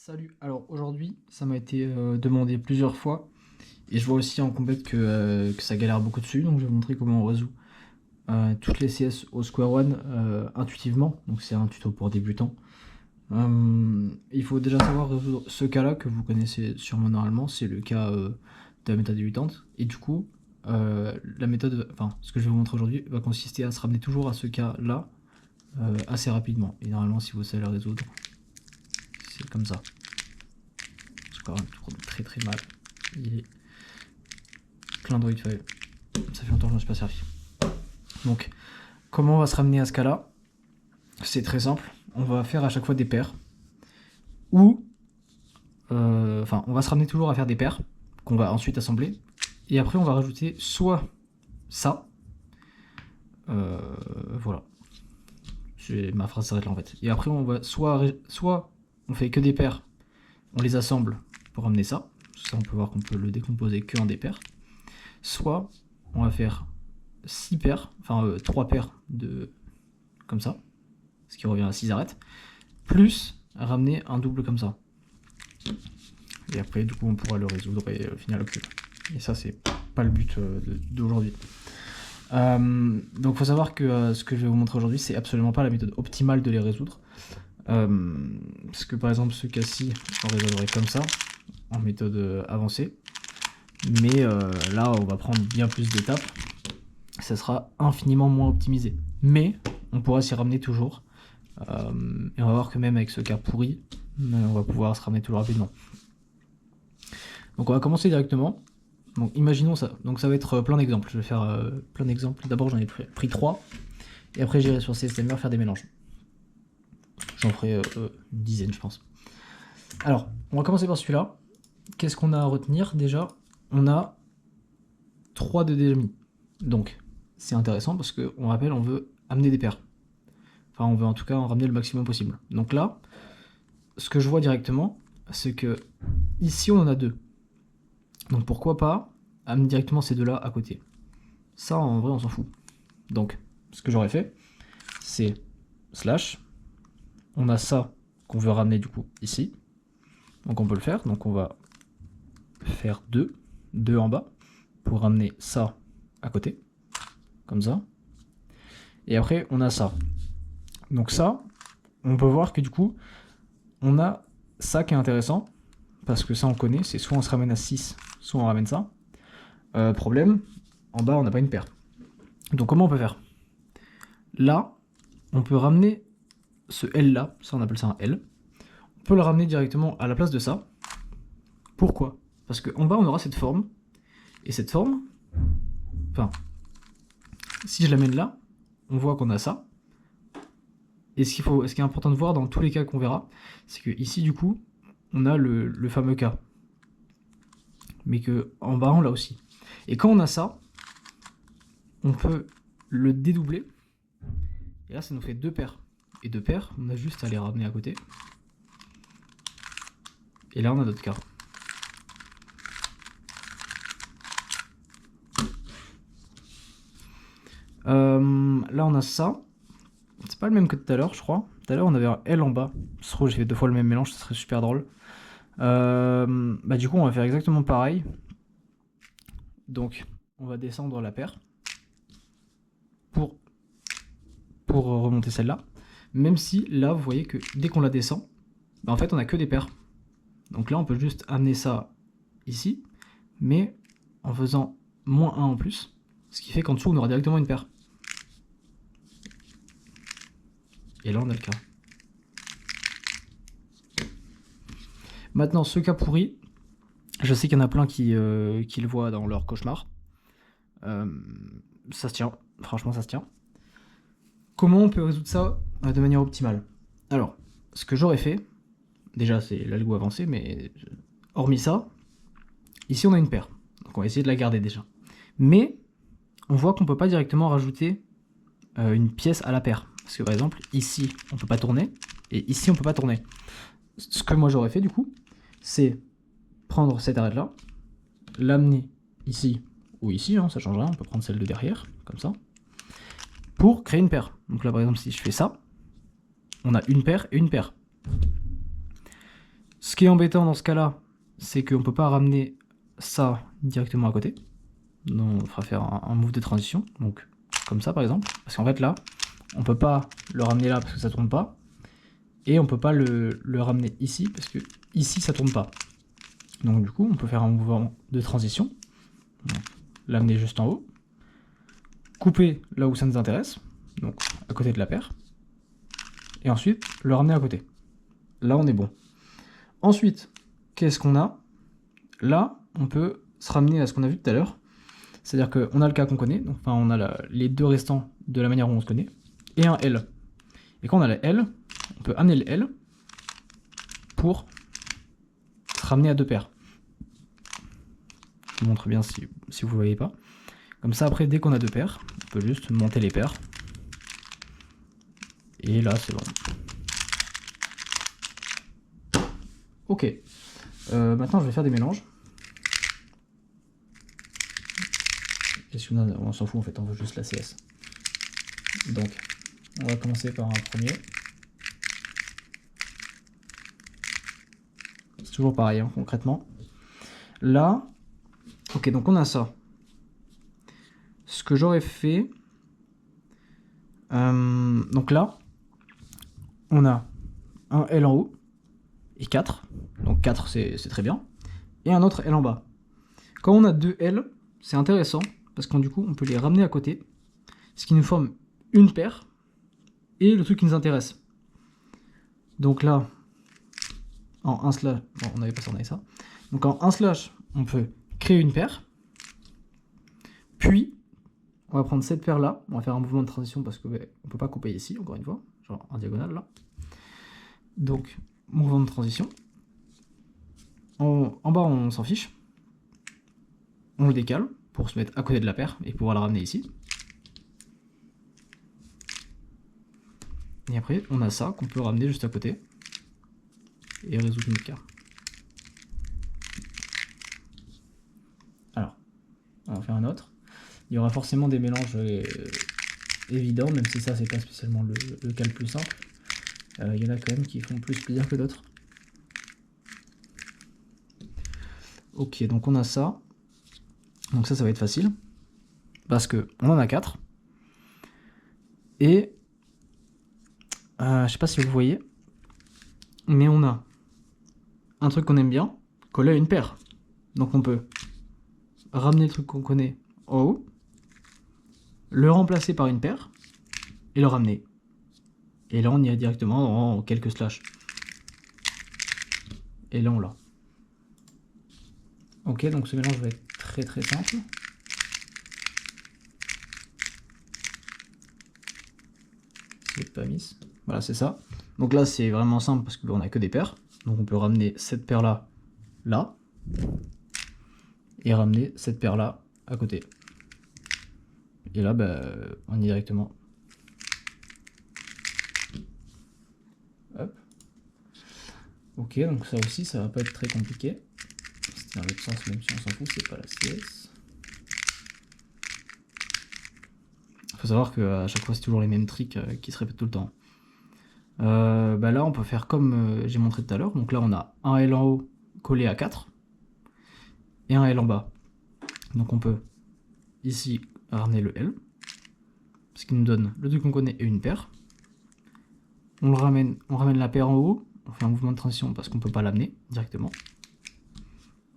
Salut, alors aujourd'hui ça m'a été demandé plusieurs fois et je vois aussi en compète que ça galère beaucoup dessus, donc je vais vous montrer comment on résout toutes les CS au square one intuitivement, donc c'est un tuto pour débutants. Il faut déjà savoir résoudre ce cas là que vous connaissez sûrement normalement, c'est le cas de la méthode débutante, et du coup la méthode, enfin ce que je vais vous montrer aujourd'hui va consister à se ramener toujours à ce cas là assez rapidement, et normalement si vous savez le résoudre, c'est comme ça. Square one tourne très très mal. Il est plein de feuilles. Ça fait longtemps que je ne me suis pas servi. Donc, comment on va se ramener à ce cas-là? C'est très simple. On va faire à chaque fois des paires. Ou, enfin, on va se ramener toujours à faire des paires qu'on va ensuite assembler. Et après, on va rajouter soit ça. Voilà. Ma phrase s'arrête là en fait. Et après, on va soit on fait que des paires, on les assemble pour ramener ça. Ça, on peut voir qu'on peut le décomposer que en des paires. Soit on va faire 6 paires, enfin 3 paires de comme ça, ce qui revient à 6 arêtes, plus ramener un double comme ça. Et après, du coup, on pourra le résoudre et finir le cube. Et ça, c'est pas le but d'aujourd'hui. Donc, faut savoir que ce que je vais vous montrer aujourd'hui, c'est absolument pas la méthode optimale de les résoudre. Parce que par exemple, ce cas-ci, on résoudrait comme ça, en méthode avancée. Mais là, on va prendre bien plus d'étapes. Ça sera infiniment moins optimisé. Mais on pourra s'y ramener toujours. Et on va voir que même avec ce cas pourri, on va pouvoir se ramener toujours rapidement. Donc on va commencer directement. Donc imaginons ça. Donc ça va être plein d'exemples. Je vais faire plein d'exemples. D'abord j'en ai pris 3. Et après j'irai sur CSMR faire des mélanges. J'en ferai une dizaine je pense. Alors, on va commencer par celui-là. Qu'est-ce qu'on a à retenir déjà? On a 3 de déjà mis. Donc c'est intéressant parce qu'on rappelle, on veut amener des paires. Enfin, on veut en tout cas en ramener le maximum possible. Donc là, ce que je vois directement, c'est que ici on en a 2. Donc pourquoi pas amener directement ces deux-là à côté. Ça, en vrai, on s'en fout. Donc, ce que j'aurais fait, c'est slash. On a ça qu'on veut ramener du coup ici. Donc on peut le faire. Donc on va faire 2 en bas, pour ramener ça à côté. Comme ça. Et après, on a ça. Donc ça, on peut voir que du coup, on a ça qui est intéressant, parce que ça on connaît, c'est soit on se ramène à 6, soit on ramène ça. Problème, en bas on n'a pas une paire. Donc comment on peut faire? Là, on peut ramener ce L là, ça on appelle ça un L. On peut le ramener directement à la place de ça. Pourquoi? Parce qu'en bas on aura cette forme, et cette forme, enfin, si je l'amène là, on voit qu'on a ça. Et ce qui est important de voir dans tous les cas qu'on verra, c'est que ici du coup, on a le fameux cas. Mais que en bas on l'a aussi. Et quand on a ça, on peut le dédoubler. Et là ça nous fait 2 paires. Et 2 paires, on a juste à les ramener à côté. Et là on a notre cas. Là on a ça. C'est pas le même que tout à l'heure, je crois. Tout à l'heure on avait un L en bas. Je trouve que j'ai fait 2 fois le même mélange, ça serait super drôle. Bah du coup on va faire exactement pareil. Donc on va descendre la paire pour remonter celle-là. Même si là vous voyez que dès qu'on la descend, bah en fait on a que des paires. Donc là on peut juste amener ça ici, mais en faisant -1 en plus, ce qui fait qu'en dessous on aura directement une paire. Et là on a le cas. Maintenant ce cas pourri, je sais qu'il y en a plein qui le voient dans leur cauchemar. Ça se tient, franchement ça se tient. Comment on peut résoudre ça de manière optimale? Alors, ce que j'aurais fait, déjà c'est l'algo avancé, mais hormis ça, ici on a une paire. Donc on va essayer de la garder déjà. Mais on voit qu'on peut pas directement rajouter une pièce à la paire. Parce que par exemple, ici on peut pas tourner, et ici on peut pas tourner. Ce que moi j'aurais fait du coup, c'est prendre cette arête là, l'amener ici ou ici, hein, ça change rien, on peut prendre celle de derrière, comme ça, pour créer une paire. Donc là par exemple si je fais ça, on a une paire et une paire. Ce qui est embêtant dans ce cas-là, c'est qu'on ne peut pas ramener ça directement à côté. Donc on fera faire un move de transition, donc comme ça par exemple. Parce qu'en fait là, on peut pas le ramener là parce que ça tourne pas. Et on peut pas le ramener ici parce que ici ça tourne pas. Donc du coup on peut faire un mouvement de transition. L'amener juste en haut. Couper là où ça nous intéresse, donc à côté de la paire. Et ensuite le ramener à côté. Là on est bon. Ensuite, qu'est-ce qu'on a? Là, on peut se ramener à ce qu'on a vu tout à l'heure. C'est-à-dire qu'on a le cas qu'on connaît, donc, enfin on a les deux restants de la manière dont on se connaît, et un L. Et quand on a le L, on peut amener le L pour se ramener à deux paires. Je vous montre bien si vous ne voyez pas. Comme ça, après, dès qu'on a deux paires, on peut juste monter les paires. Et là, c'est bon. Ok. Maintenant, je vais faire des mélanges. Qu'est-ce qu'on a? On s'en fout en fait, on veut juste la CS. Donc, on va commencer par un premier. C'est toujours pareil, hein, concrètement. Là, ok, donc on a ça. Ce que j'aurais fait... donc là, on a un L en haut et 4. Donc 4, c'est très bien. Et un autre L en bas. Quand on a deux L, c'est intéressant, parce que du coup, on peut les ramener à côté, ce qui nous forme une paire, et le truc qui nous intéresse. Donc là, en 1 slash, bon, on n'avait pas ça, on avait ça. Donc en 1 slash, on peut créer une paire, puis on va prendre cette paire là, on va faire un mouvement de transition parce qu'on ne peut pas couper ici, encore une fois, genre en diagonale là. Donc, mouvement de transition. En bas, on s'en fiche. On le décale pour se mettre à côté de la paire et pouvoir la ramener ici. Et après, on a ça qu'on peut ramener juste à côté et résoudre notre cas. Alors, on va faire un autre. Il y aura forcément des mélanges évidents, même si ça, c'est pas spécialement le cas le plus simple. Il y en a quand même qui font plus plaisir que d'autres. Ok, donc on a ça. Donc ça va être facile. Parce que on en a 4. Et je sais pas si vous voyez, mais on a un truc qu'on aime bien, collé à une paire. Donc on peut ramener le truc qu'on connaît en haut, le remplacer par une paire, et le ramener. Et là on y est directement en quelques slashes. Et là on l'a. Ok, donc ce mélange va être très très simple. C'est pas mis. Voilà, c'est ça. Donc là c'est vraiment simple parce qu'on a que des paires. Donc on peut ramener cette paire là, là, et ramener cette paire là à côté. Et là, on y est directement. Hop. Ok, donc ça aussi, ça va pas être très compliqué. C'est dans l'autre sens, même si on s'en fout, c'est pas la CS. Faut savoir qu'à chaque fois, c'est toujours les mêmes tricks qui se répètent tout le temps. Là, on peut faire comme j'ai montré tout à l'heure. Donc là, on a un L en haut collé à 4 et un L en bas. Donc on peut ici ramener le L, ce qui nous donne le truc qu'on connaît et une paire. On ramène la paire en haut, on fait un mouvement de transition parce qu'on ne peut pas l'amener directement.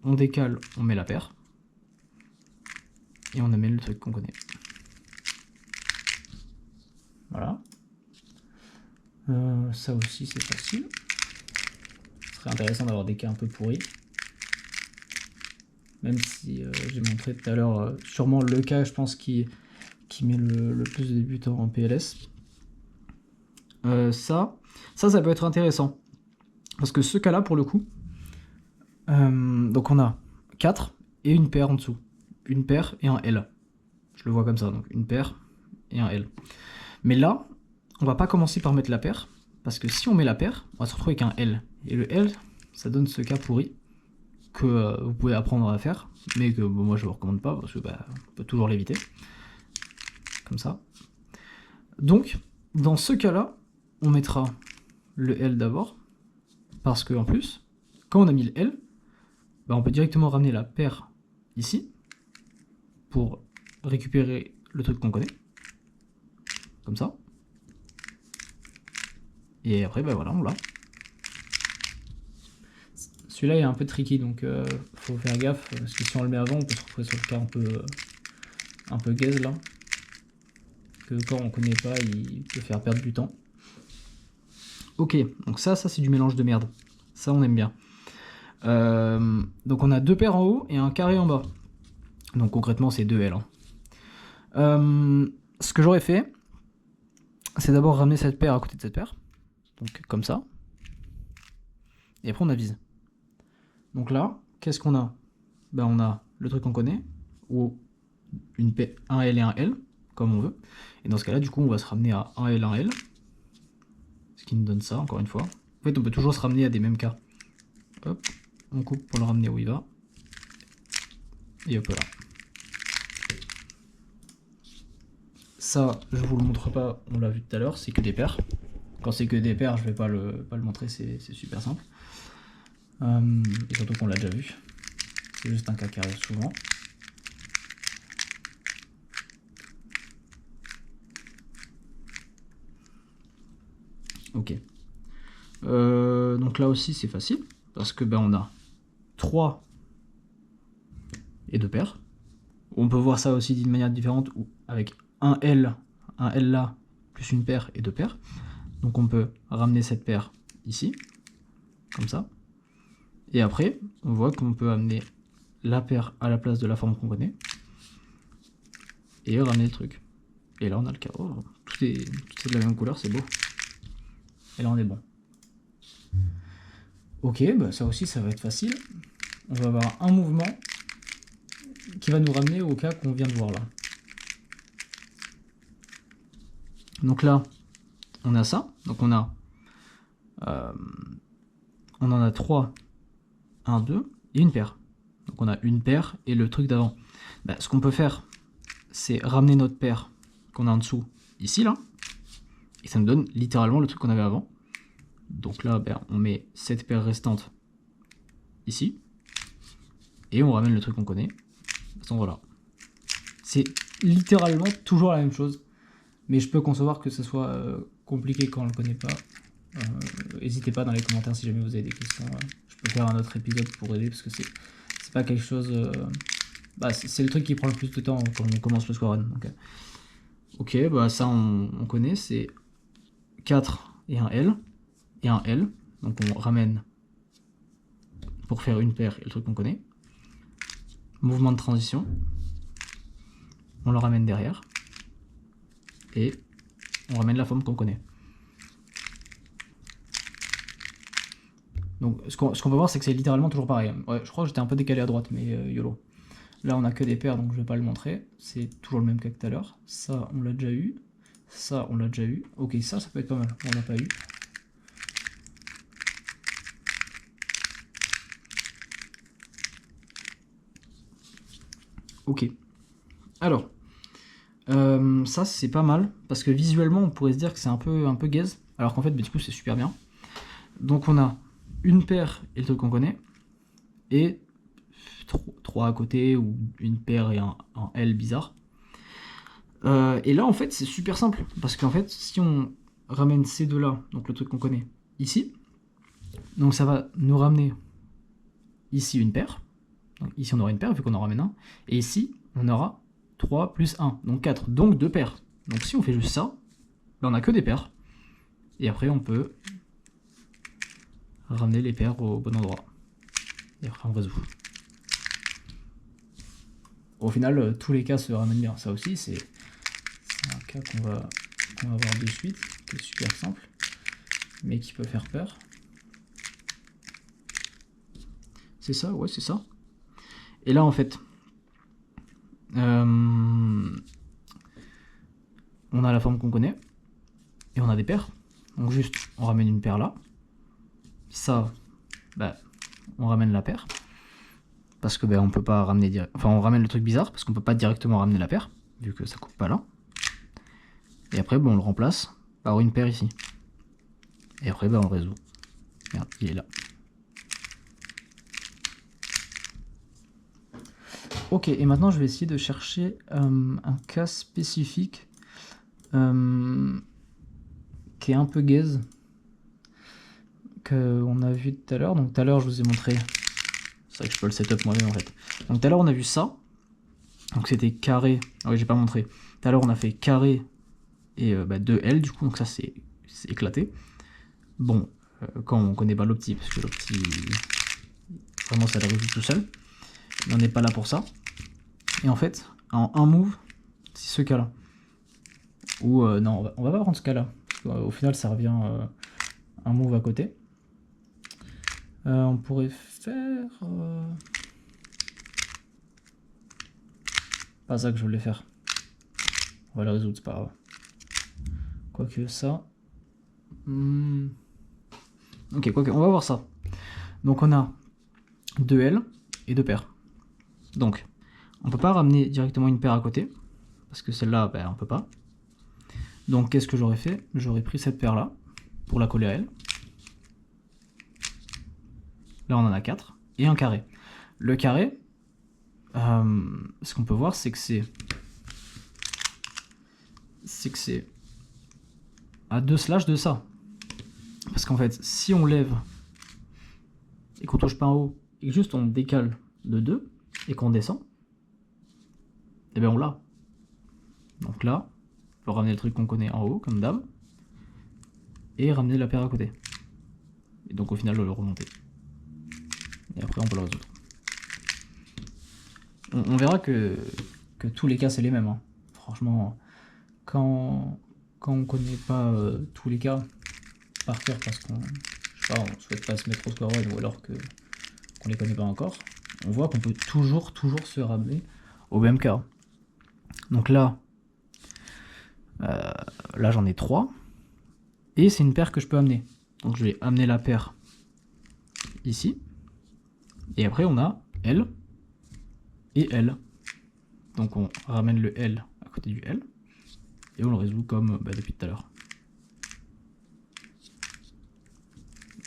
On décale, on met la paire. Et on amène le truc qu'on connaît. Voilà. Ça aussi c'est facile. Ce serait intéressant d'avoir des cas un peu pourris. Même si j'ai montré tout à l'heure sûrement le cas, je pense, qui met le plus de débutants en PLS. Ça peut être intéressant. Parce que ce cas-là, pour le coup, donc on a 4 et une paire en dessous. Une paire et un L. Je le vois comme ça, donc une paire et un L. Mais là, on va pas commencer par mettre la paire, parce que si on met la paire, on va se retrouver avec un L. Et le L, ça donne ce cas pourri que vous pouvez apprendre à faire, mais que moi je vous recommande pas, parce que on peut toujours l'éviter. Comme ça. Donc, dans ce cas-là, on mettra le L d'abord, parce que en plus, quand on a mis le L, bah, on peut directement ramener la paire ici pour récupérer le truc qu'on connaît, comme ça. Et après, bah voilà, on l'a. Celui-là est un peu tricky, donc faut faire gaffe, parce que si on le met avant, on peut se retrouver sur le cas un peu gaze là. Que quand on connaît pas, il peut faire perdre du temps. Ok, donc ça c'est du mélange de merde. Ça, on aime bien. Donc on a 2 paires en haut et un carré en bas. Donc concrètement, c'est 2 L. Ce que j'aurais fait, c'est d'abord ramener cette paire à côté de cette paire. Donc comme ça. Et après, on avise. Donc là, qu'est-ce qu'on a? Ben, on a le truc qu'on connaît, ou un L et un L, comme on veut. Et dans ce cas-là, du coup, on va se ramener à 1 L, 1 L. Ce qui nous donne ça, encore une fois. En fait, on peut toujours se ramener à des mêmes cas. Hop, on coupe pour le ramener où il va. Et hop là. Ça, je vous le montre pas, on l'a vu tout à l'heure, c'est que des paires. Quand c'est que des paires, je vais pas le montrer, c'est super simple. Et surtout qu'on l'a déjà vu. C'est juste un cas qui arrive souvent. Ok. Donc là aussi c'est facile, parce que ben, on a 3 et 2 paires. On peut voir ça aussi d'une manière différente, ou avec un L là, plus une paire et 2 paires. Donc on peut ramener cette paire ici, comme ça. Et après, on voit qu'on peut amener la paire à la place de la forme qu'on connaît. Et ramener le truc. Et là on a le cas. Oh, tout est de la même couleur, c'est beau. Et là on est bon. Ok, bah ça aussi ça va être facile. On va avoir un mouvement qui va nous ramener au cas qu'on vient de voir là. Donc là, on a ça. Donc on en a 3, 1, 2 et une paire. Donc on a une paire et le truc d'avant. Bah, ce qu'on peut faire, c'est ramener notre paire qu'on a en dessous ici là. Et ça nous donne littéralement le truc qu'on avait avant. Donc là, ben, on met cette paire restante ici. Et on ramène le truc qu'on connaît. À cet endroit-là. C'est littéralement toujours la même chose. Mais je peux concevoir que ce soit compliqué quand on ne le connaît pas. N'hésitez pas dans les commentaires si jamais vous avez des questions. Je peux faire un autre épisode pour aider parce que c'est pas quelque chose. Bah, c'est le truc qui prend le plus de temps quand on commence le square run. Donc, ok, bah ça on connaît, c'est 4 et un L. Et un L. Donc on ramène pour faire une paire et le truc qu'on connaît. Mouvement de transition. On le ramène derrière. Et on ramène la forme qu'on connaît. Donc ce qu'on peut voir, c'est que c'est littéralement toujours pareil. Ouais, je crois que j'étais un peu décalé à droite, mais YOLO. Là on a que des paires, donc je vais pas le montrer. C'est toujours le même cas que tout à l'heure. Ça on l'a déjà eu. Ça on l'a déjà eu. Ok, ça peut être pas mal. On l'a pas eu. Ok. Alors, ça c'est pas mal, parce que visuellement on pourrait se dire que c'est un peu gaze, alors qu'en fait du coup c'est super bien. Donc on a une paire et le truc qu'on connaît, et 3 à côté, ou une paire et un L bizarre. Et là en fait c'est super simple, parce qu'en fait si on ramène ces deux là, donc le truc qu'on connaît, ici, donc ça va nous ramener ici une paire, donc ici on aura une paire vu qu'on en ramène un, et ici on aura 3 plus 1, donc 4, donc 2 paires. Donc si on fait juste ça, ben on a que des paires. Et après on peut ramener les paires au bon endroit. Et après on résout. Au final, tous les cas se ramènent bien. Ça aussi, c'est un cas qu'on va voir de suite, qui est super simple, mais qui peut faire peur. C'est ça, ouais, c'est ça. Et là, en fait, on a la forme qu'on connaît, et on a des paires. Donc juste, on ramène une paire là. Ça, bah, on ramène la paire. Parce que on peut pas ramener enfin on ramène le truc bizarre, parce qu'on peut pas directement ramener la paire, vu que ça coupe pas là. Et après, on le remplace par une paire ici. Et après, on le résout. Merde, il est là. Ok, et maintenant je vais essayer de chercher un cas spécifique qui est un peu gaze, qu'on a vu tout à l'heure. Donc tout à l'heure je vous ai montré, c'est vrai que je peux le setup moi-même en fait. Donc tout à l'heure on a vu ça, donc c'était carré, ah oui j'ai pas montré, tout à l'heure on a fait carré et 2L du coup, donc ça c'est éclaté. Bon, quand on connaît pas l'opti, parce que l'opti, vraiment ça le résout tout seul, mais on n'est pas là pour ça. Et en fait, en un move, c'est ce cas-là. Ou non, on va pas prendre ce cas-là, parce qu'au final ça revient un move à côté. On pourrait faire... Pas ça que je voulais faire. On va le résoudre, c'est pas grave. Quoique ça... Ok, quoique, on va voir ça. Donc on a 2L et 2 paires. Donc, on peut pas ramener directement une paire à côté, parce que celle-là, ben, on peut pas. Donc qu'est-ce que j'aurais fait? J'aurais pris cette paire-là, pour la coller à elle. Là on en a 4, et un carré. Le carré, ce qu'on peut voir, c'est que c'est à 2 slash de ça. Parce qu'en fait, si on lève et qu'on touche pas en haut, et que juste on décale de 2, et qu'on descend, et bien on l'a. Donc là, on peut ramener le truc qu'on connaît en haut, comme d'hab, et ramener la paire à côté. Et donc au final, le remonter. Et après, on peut le résoudre. On verra que tous les cas, c'est les mêmes. Hein. Franchement, quand on connaît pas tous les cas par cœur, parce qu'on souhaite pas se mettre au score one, ou alors qu'on les connaît pas encore, on voit qu'on peut toujours se ramener au même cas. Donc là j'en ai 3, et c'est une paire que je peux amener. Donc je vais amener la paire ici, et après on a L et L. Donc on ramène le L à côté du L, et on le résout comme depuis tout à l'heure.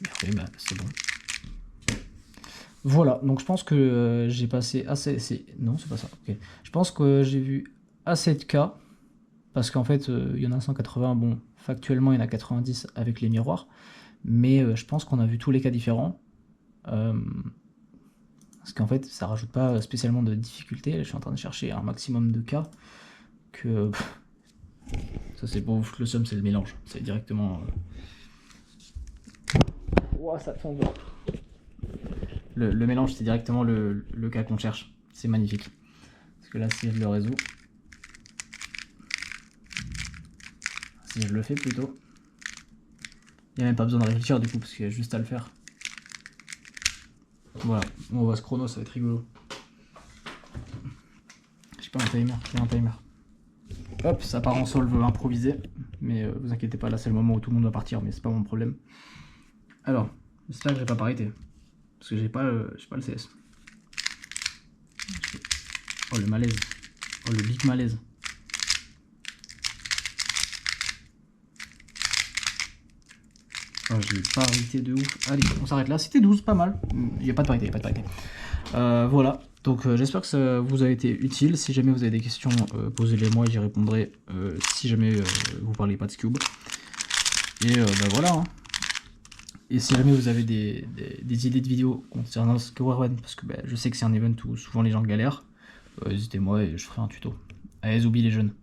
Et après, c'est bon. Voilà, donc je pense que j'ai passé assez... Non, c'est pas ça, ok. Je pense que j'ai vu assez de cas, parce qu'en fait, il y en a 180, bon, factuellement, il y en a 90 avec les miroirs, mais je pense qu'on a vu tous les cas différents, parce qu'en fait, ça rajoute pas spécialement de difficulté. Je suis en train de chercher un maximum de cas, que... ça c'est pour le seum, c'est le mélange, c'est directement... Ouah, ça tombe. Le mélange, c'est directement le cas qu'on cherche. C'est magnifique. Parce que là, si je le résous, si je le fais plutôt, il n'y a même pas besoin de réfléchir du coup, parce qu'il y a juste à le faire. Voilà, on voit ce chrono, ça va être rigolo. J'ai pas un timer, j'ai un timer. Hop, ça part en solve improvisé, mais vous inquiétez pas, là c'est le moment où tout le monde va partir, mais c'est pas mon problème. Alors, j'espère que j'ai pas parité, parce que j'ai pas le CS. Oh le malaise, oh le big malaise. Oh, j'ai parité de ouf. Allez, on s'arrête là, c'était 12, pas mal. Il n'y a pas de parité, voilà, donc j'espère que ça vous a été utile. Si jamais vous avez des questions, posez-les moi et j'y répondrai si jamais vous parlez pas de Scube. Et voilà. Hein. Et si jamais vous avez des idées de vidéos concernant Score One, parce que je sais que c'est un event où souvent les gens galèrent, n'hésitez-moi et je ferai un tuto. Allez, Zoubi les jeunes.